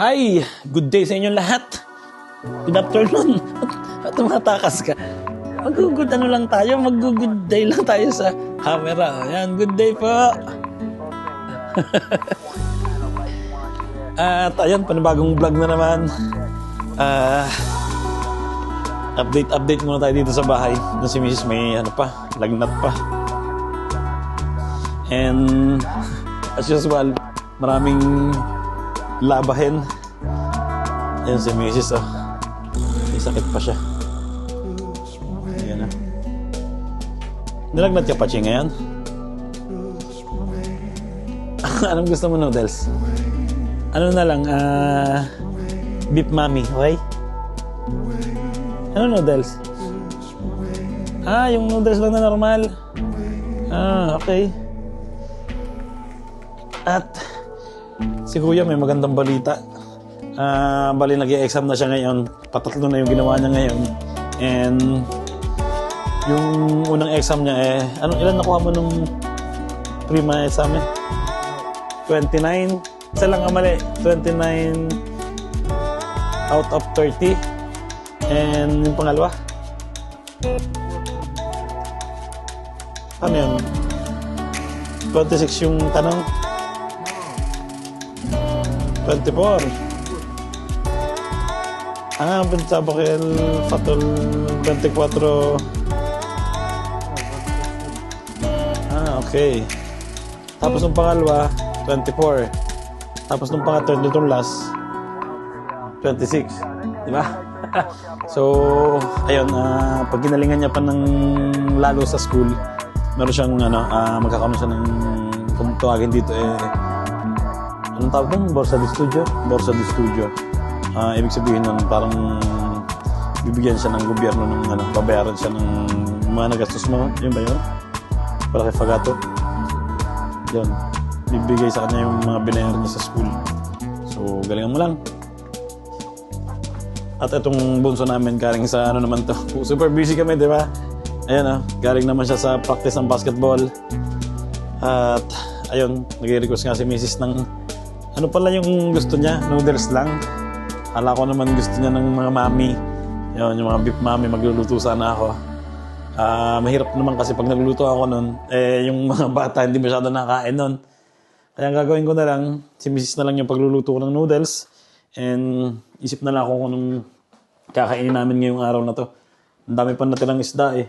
Hi! Good day sa inyong lahat. Good afternoon. At tumatakas ka. Mag-good ano lang tayo, mag-good day lang tayo sa camera. Ayan, good day po. At ayan, panibagong vlog na naman. Update muna tayo dito sa bahay. Na si Mrs. may ano pa, lagnat pa. And as usual, maraming labahin. Ayan si Mrs. Oh. May sakit pa siya. Ayan na. Nilagnat ka pa, Ching, ngayon? Anong gusto mo, noodles? Ano na lang, beef mommy, okay? Ano noodles? Yung noodles lang na normal. Okay. At si Kuya may magandang balita. Bali nag-i-exam na siya ngayon. Patatlo na yung ginawa niya ngayon. And yung unang exam niya ilan nakuha mo nung prima exam eh? 29. Isa lang ang mali. 29 out of 30. And yung pangalawa? Ano yun? 26 yung tanong. 24. Pensaba que el Fatol 24. Okay. Tapos nung pangalawa, 24. Tapos nung pangatlo, nitong last, 26. Diba? So, ayun, pag ginalingan niya pa ng lalo sa school, meron siyang, magkakaroon siya ng, kung tawagin dito, anong tawag doon? Borsa de Studio? Borsa de Studio. Ibig sabihin nun, parang bibigyan siya ng gobyerno ng babayaran siya ng mga nagastos mo. Yun ba yun? Para kay Fagato. Yun. Bibigay sa kanya yung mga binayaran niya sa school. So, galingan mo lang. At itong bunso namin, galing sa naman to. Super busy kami, di ba? Ayan galing naman siya sa practice ng basketball. At ayun, nag-request nga si Mrs. ng ano pala yung gusto niya? Noodles lang. Akala ko naman gusto niya ng mga mami. Yun, yung mga beef mami, magluluto sana ako. Mahirap naman kasi pag nagluto ako nun, yung mga bata hindi masyado nakain nun. Kaya ang gagawin ko na lang, si Mrs. na lang yung pagluluto ko ng noodles. And isip na lang ako kung anong kakainin namin ngayong araw na to. Ang dami pa natirang isda eh.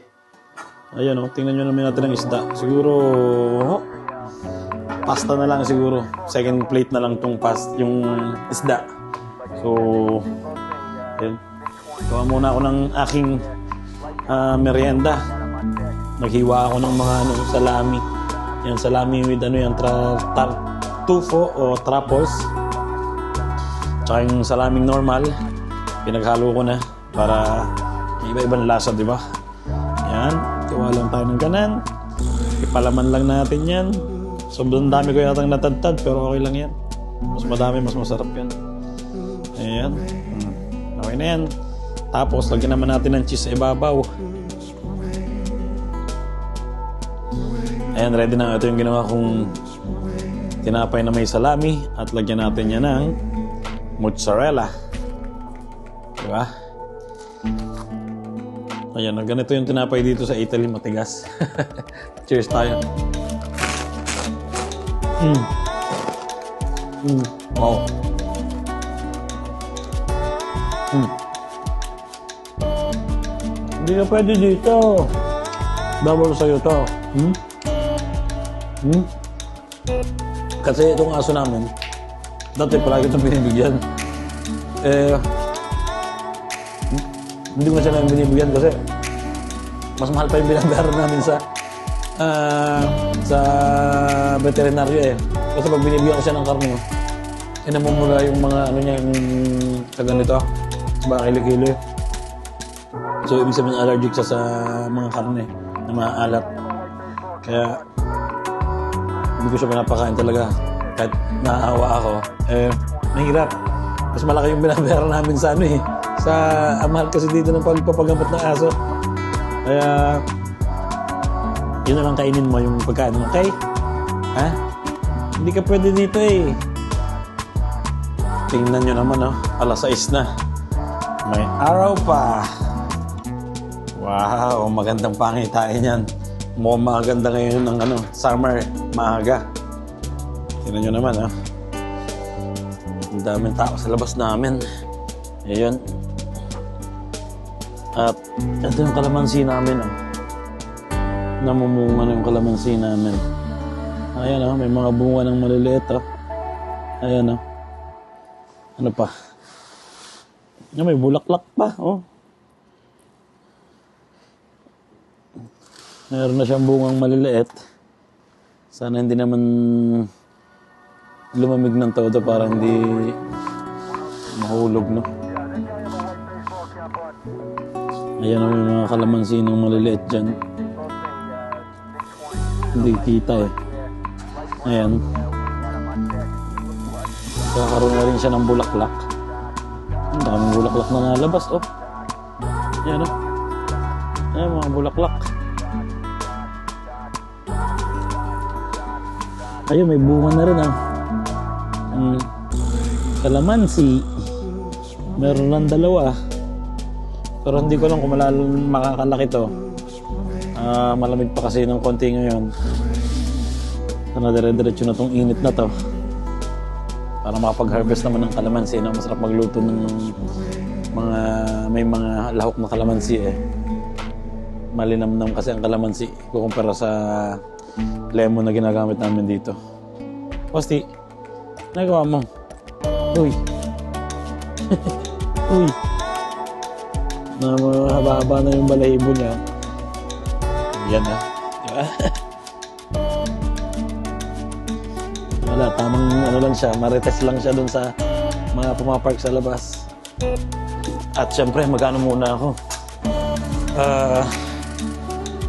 Ayan tingnan nyo namin natirang isda. Siguro, pasta na lang siguro. Second plate na lang yung isda. So, yun. Gawa muna ako ng aking merienda. Naghiwa ako ng mga salami. Yan, salami with tartufo o trapos. Tsaka yung salaming normal. Pinaghalo ko na para iba-ibang lasa, di ba? Yan. Gawa lang tayo ng ganan. Ipalaman lang natin yan. Sobrang dami ko yatang natadtad pero okay lang yan. Mas madami, mas masarap yan. Ayan. Okay na yan. Tapos, lagyan naman natin ng cheese sa ibabaw. Ayan, ready na. Ito yung ginawa kong tinapay na may salami. At lagyan natin yan ng mozzarella. Diba? Ayan, ganito yung tinapay dito sa Italy. Matigas. Cheers tayo. Wow. Hindi na pwede dito. Bawal sa'yo to. Kasi itong aso namin, dati palagi itong binibigyan. Hindi ko na siya namin binibigyan kasi mas mahal pa yung binabayaran namin sa veterinaryo Kasi pag binibigyan ko siya ng karne, namumula yung mga niya, yung kaganito, sa kilo-kilo. So, ibig sabihin allergic siya sa mga karne na maalat. Kaya, hindi ko siya pinapakain talaga. Kahit naawa ako, mahirap. Mas malaki yung binabayaran namin sa mahal kasi dito ng pagpapagamot ng aso. Kaya, yun na lang kainin mo yung pagkain mo. Okay? Ha? Hindi ka pwede dito Tingnan nyo naman, oh. Alas 6 na. May araw pa. Wow, magandang pangitain yan. Mukhang maganda ngayon ng summer, maaga. Tingnan nyo naman, oh. Ang daming tao sa labas namin. Ayan. At ito yung kalamansi namin, oh. Namumunga na yung kalamansi namin. Ayan, oh. May mga bunga ng maliliit, oh. Ayan, oh. Ano pa? May bulaklak pa, oh. Meron na siyang bungang maliliit. Sana hindi naman lumamig ng todo para hindi mahulog, no? Ayan na yung mga kalamansi ng maliliit dyan. Hindi kita, eh. Ayan. Kakaroon na rin siya ng bulaklak. Ang daming bulaklak na nalabas, oh. Ayan, oh. Ayan, mga bulaklak. Ayun, may bunga na rin, ah. Kalamansi. Meron lang 2. Pero hindi ko lang kung makakalaki to. Malamig pa kasi ng konti ngayon. Sana dire-diretso na tong init na to. Para makapag-harvest naman ng kalamansi, no? Masarap magluto ng may mga lahok na kalamansi, eh. Malinamnam kasi ang kalamansi kukumpara sa lemon na ginagamit namin dito. Posti, nagawa mo? Uy. Uy. Haba-haba na yung balahibo niya. Yan, ha? Diba? Wala, tamang lang siya, marites lang siya dun sa mga pumapark sa labas. At syempre, magano muna ako.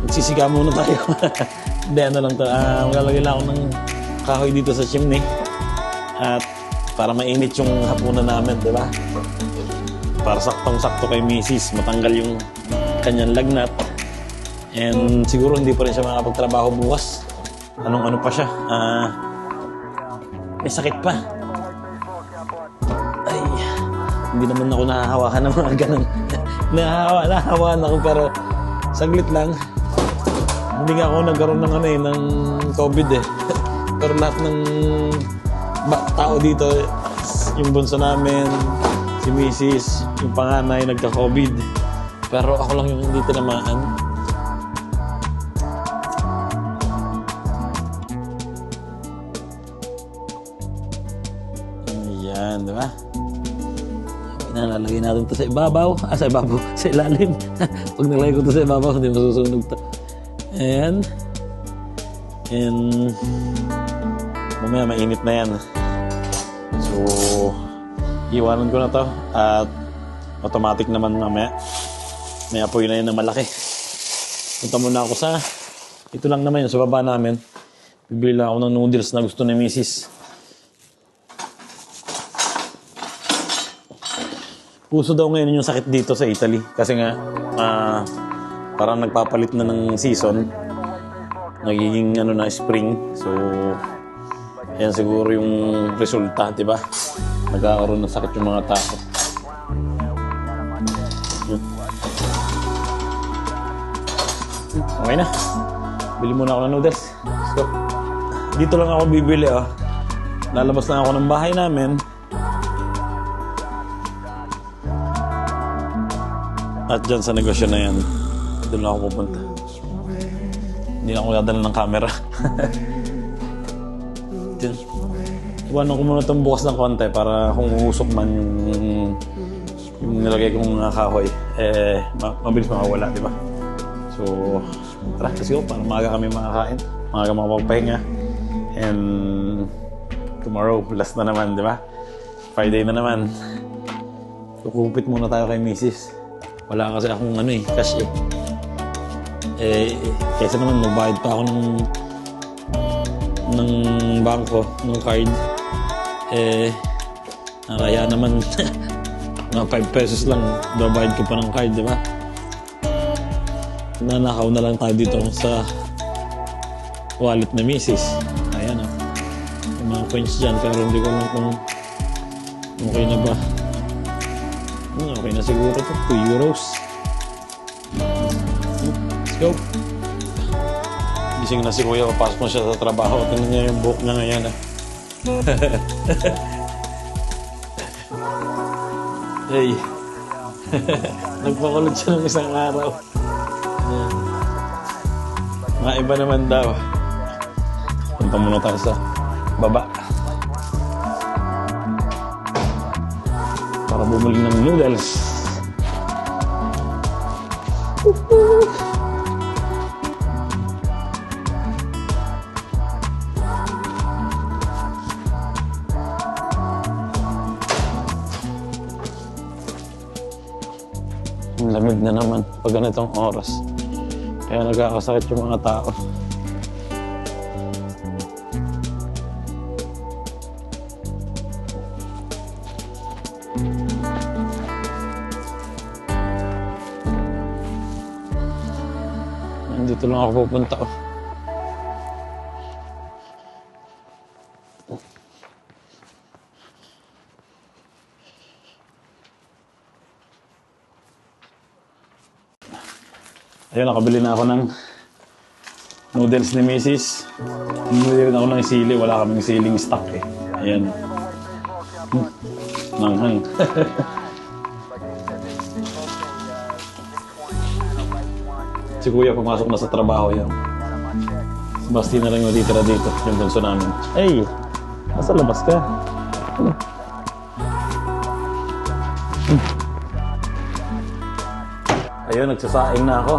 Magsisiga muna tayo. Hindi, lang to. Maglalagay lang ako ng kahoy dito sa chimney. At para mainit yung hapunan namin, di ba? Para saktong-sakto kay Mrs. Matanggal yung kanyang lagnat. And siguro hindi pa rin siya makapagtrabaho bukas. Anong-ano pa siya. May sakit pa. Ay, hindi naman ako nahahawakan ng mga ganun. Nahahawakan ako pero saglit lang. Hindi nga ako nagkaroon ng COVID, eh. Pero lahat ng tao dito, yung bunso namin, si Mrs., yung panganay, nagka-COVID. Pero ako lang yung hindi tinamaan. Ayan, di ba? Nalalagay natin ito sa ibabaw. Sa ibabaw. Sa ilalim. Pag nalagay ko ito sa ibabaw, hindi masusunog ito. Ayan. And mamaya mainit na yan. So, iwanan ko na to. At automatic naman mamaya. May apoy na yan na malaki. Punta muna ako sa, ito lang naman yun, sa baba namin. Bibili lang ako ng noodles na gusto ni Mrs. Puso daw ngayon yung sakit dito sa Italy. Kasi nga, parang nagpapalit na ng season. Nagiging na spring. So, yan siguro yung resulta, di ba? Nagkakaroon ng sakit yung mga tao. Okay na. Bili muna ako ng noodles. So, dito lang ako bibili, oh. Lalabas na ako ng bahay namin. At dyan sa negosyo na yan, doon lang ako pupunta. Hindi na ako dadala ng camera. Dyan. Iwanan ko muna itong bukas ng konti para kung uusok man yung nilagay kong kahoy, mabilis makawala, di ba? So, tara, let's go. Para maaga kami makakain, maaga makapagpahinga. And tomorrow, last na naman, di ba? Friday na naman. So, kupit muna tayo kay Mrs. Wala kasi akong cash, kaysa naman magbayad pa ako ng bangko, ng card. Kaya naman mga 5 pesos lang babayad ko pa ng card, di ba? Nanakaw na lang tayo dito sa wallet na Mrs. Ayan, yung mga coins dyan, pero hindi ko lang kung Okay na ba? Okay na siguro ito. 2 euros. Let's go. Gising na si Kuya. Papasok na siya sa trabaho. Tingnan niya yung buhok niya ngayon. Hey. Nagpakulot siya ng isang araw. Ayan. Mga iba naman daw. Punta muna tayo sa baba. Para bumuli ng noodles. Ang lamig na naman pag ganitong oras. Kaya nagkakasakit yung mga tao. Dito lang ako pupunta. Ayun, nakabili na ako ng noodles ni Mrs. Bumili rin ako ng sili. Wala kaming siling stock eh. Ayan. Nanghang. Si Kuya pumasok na sa trabaho yan. Si Basti na lang yung matitira dito. Yung bunso namin. Hey! Nasa labas ka? Ayun, nagsasaing na ako.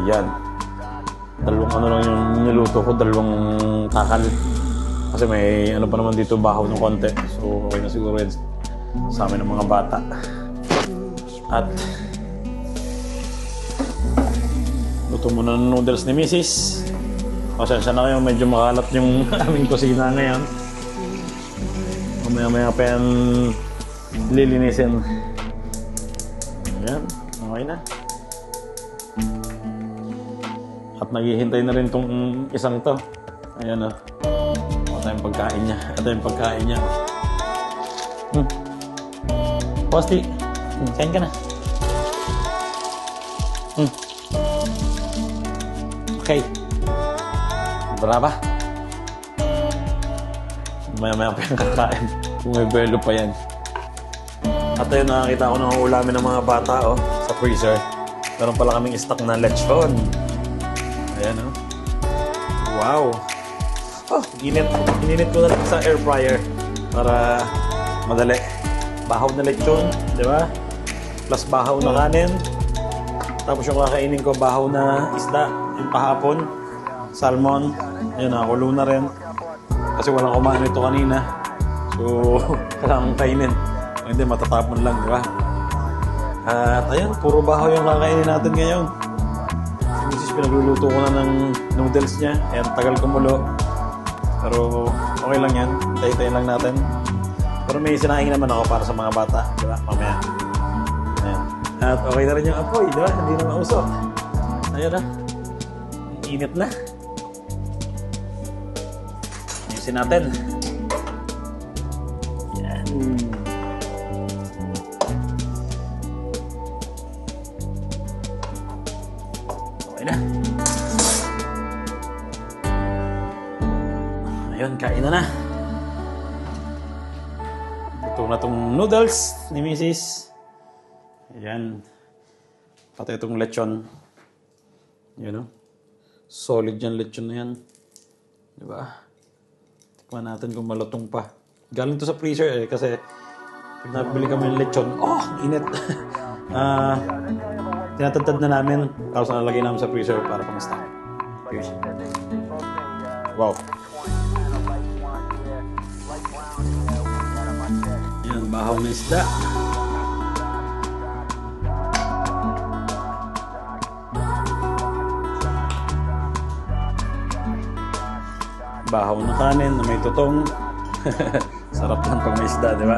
Ayan. Dalawang ano lang yung niluto ko. Dalawang kakal. Kasi may ano pa naman dito, bahaw ng konti. So, okay na siguro yan sa amin ng mga bata. At luto muna ng noodles ni Mrs. Pasensya na kayo, medyo makalat yung aming kusina ngayon. Mamaya-maya pa yan lilinisin. Ayan, okay na. At naghihintay na rin tong isang to. Ayan o. Ito yung pagkain niya. Ito yung pagkain niya. Posti, kain ka na. Okay. Brava. Maya-maya pa yung kakain. Kung may belo pa yan. At ayun, nakakita ko ng ulamin ng mga bata sa freezer. Meron pala kaming stock na lechon. Ayan Wow. Ininit ko na lang sa air fryer para madali. Bahaw na lechon, di ba? Plus bahaw na kanin. Tapos yung kakainin ko, bahaw na isda. Yung pahapon, salmon. Ayun, nakakulo na rin. Kasi walang kumain ito kanina. So, kailangan kainin. Hindi, matatapon lang, di ba? At ayun, puro bahaw yung kakainin natin ngayon. Misis, pinagluluto ko na ng noodles niya. Ayan, tagal kumulo. Pero okay lang yan. Tay-tay lang natin. Pero may sinaing naman ako para sa mga bata. Di ba? Mamaya. Ayan. At okay na rin yung apoy, di ba? Hindi na mausok. Ayan na. Init na. Ayusin natin. Yan. Okay na. Ayun, kain na. Ito na itong noodles ni Mrs. Ayan. Pati itong lechon. Yan Solid yan, lechon na yan. Diba? Tikman natin kung malutong pa. Galing to sa freezer kasi pag nabili kami ng lechon, init. Tinatadtad na namin. Tapos nalagay namin sa freezer para pang-stock. Wow. Yan, bahaw na isda. Bahaw na kanin na may tutong. Sarap lang pag may isda, di ba?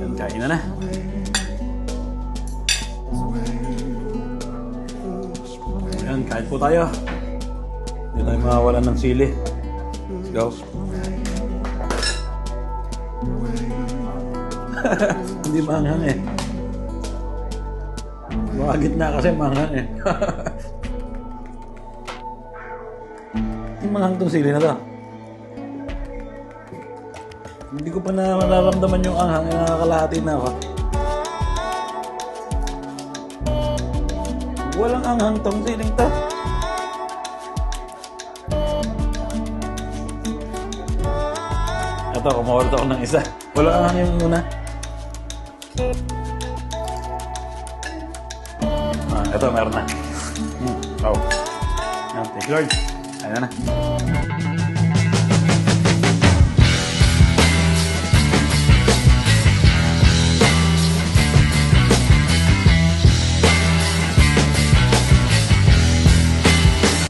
Yan, kain na. Yan, kain po tayo. Hindi tayo mawawalan ng sili. Let's go. Hindi manghang eh. Mga gitna kasi manghang eh. Yung manghang tong sili na to. Hindi ko pa na nararamdaman yung anghang, nakakalahati na ako. Walang anghang tong siling to. Ito, kumorto ako ng isa. Walang anghang yung una. Ito, meron na. Oh. Thank you, Lord. Ayan na.